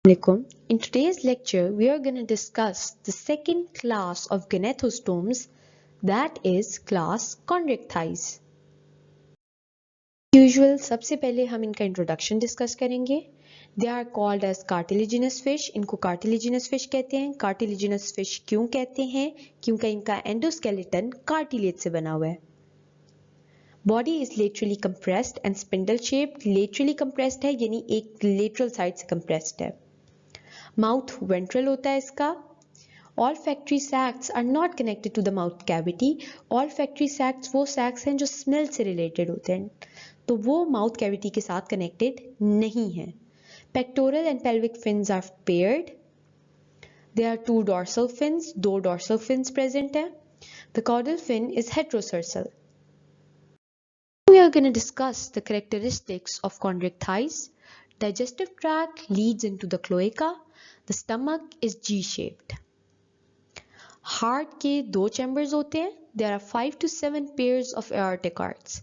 In today's lecture, we are going to discuss the second class of gonadotropes, that is class Chondrichthyes. Usual, सबसे पहले हम इनका introduction discuss करेंगे. They are called as cartilaginous fish. इनको cartilaginous fish कहते हैं. Cartilaginous fish क्यों कहते हैं? क्योंकि इनका एंडोस्केलेटन कार्टिलेज से बना हुआ है. Body is laterally compressed and spindle shaped. Laterally compressed है यानी एक lateral side से compressed है. Mouth ventral होता है इसका. Olfactory sacs are not connected to the mouth cavity. Olfactory sacs वो sacs हैं जो smell से related होते हैं, तो वो mouth cavity के साथ connected नहीं है. Pectoral and pelvic fins are paired. There are two dorsal fins, दो dorsal fins present हैं. The caudal fin is heterocercal. We are going to discuss the characteristics of chondrichthyes. Digestive tract leads into the cloaca. The stomach is G-shaped. Heart के दो chambers होते हैं. There are 5 to 7 pairs of aortic arcs.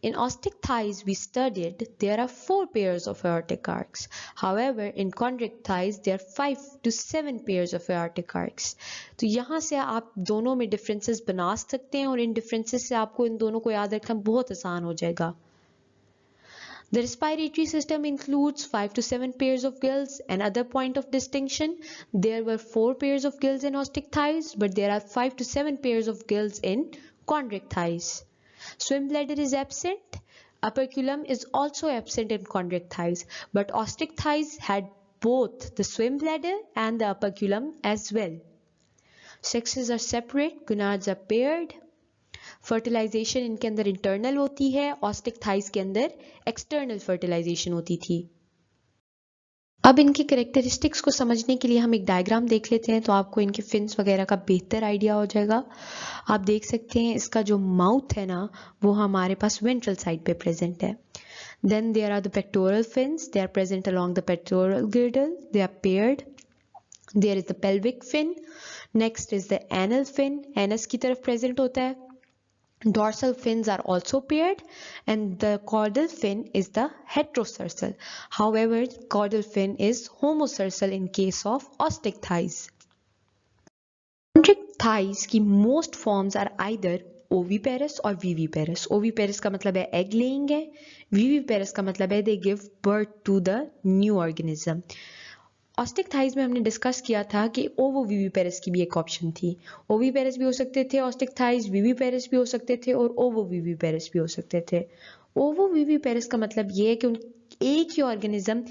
In osteichthyes we studied there are 4 pairs of aortic arcs. However, in chondrichthyes there are 5 to 7 pairs of aortic arcs. तो यहाँ से आप दोनों में differences बना सकते हैं और इन differences से आपको इन दोनों को याद रखना बहुत आसान हो जाएगा. The respiratory system includes 5 to 7 pairs of gills. Another point of distinction, there were 4 pairs of gills in osteichthyes, but there are 5 to 7 pairs of gills in chondrichthyes. Swim bladder is absent. Operculum is also absent in chondrichthyes, but osteichthyes had both the swim bladder and the operculum as well. Sexes are separate, gonads are paired. Fertilization इनके अंदर internal होती है, ऑस्टिक्थाइज के अंदर external fertilisation होती थी. अब इनके कैरेक्टरिस्टिक्स को समझने के लिए हम एक डायग्राम देख लेते हैं तो आपको इनके फिन्स वगैरह का बेहतर आइडिया हो जाएगा. आप देख सकते हैं इसका जो माउथ है ना वो हमारे पास वेंट्रल साइड पे प्रेजेंट है. Then there are the pectoral fins, they are present along the pectoral girdle, they are paired. There is the pelvic fin. Next is the anal fin, anus की तरफ present होता है. Dorsal fins are also paired and the caudal fin is the heterocercal. However, caudal fin is homocercal in case of osteichthyes. Chondrichthyes की most forms are either oviparous or viviparous. Oviparous का मतलब है egg laying है. Viviparous का मतलब है they give birth to the new organism. ऑस्टिक्थाइज में हमने डिस्कस किया था कि ओवोविविपेरस की भी एक ऑप्शन थी. ओविपेरस भी हो सकते थे ऑस्टिक्थाइज, विविपेरस भी हो सकते थे और ओवोविविपेरस भी हो सकते थे. ओवोविविपेरस का मतलब ये है कि एक ही ऑर्गेनिज्म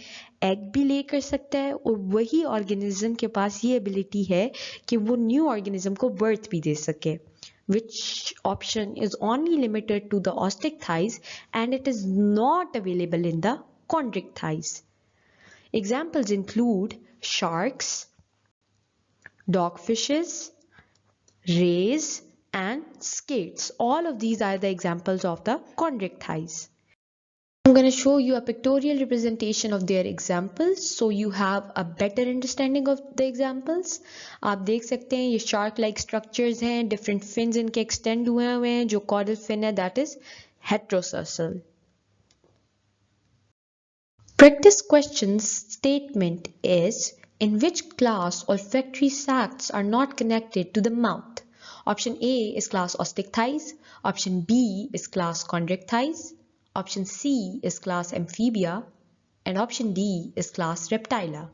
एग भी ले कर सकता है और वही ऑर्गेनिज्म के पास ये एबिलिटी है कि वो न्यू ऑर्गेनिज्म को बर्थ भी दे सके. Which option is only limited to the osteichthyes and it is not available in the chondrichthyes. Examples include sharks, dogfishes, rays, and skates. All of these are the examples of the chondrichthyes. I'm going to show you a pictorial representation of their examples so you have a better understanding of the examples. आप देख सकते हैं ये shark like structures हैं, different fins इनके extend हुए हैं, जो caudal fin है that is heterocercal. Practice questions statement is in which class olfactory sacs are not connected to the mouth? Option A is class osteichthyes, option B is class chondrichthyes, option C is class amphibia, and option D is class reptilia.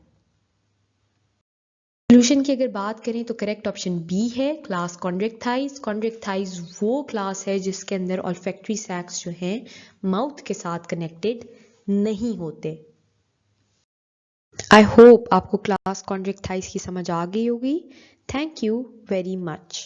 Solution की अगर बात करें तो correct option B है, class chondrichthyes. chondrichthyes वो class है जिसके अंदर olfactory sacs जो हैं माउथ के साथ कनेक्टेड नहीं होते. आई होप आपको क्लास chondrichthyes की समझ आ गई होगी. Thank you very much.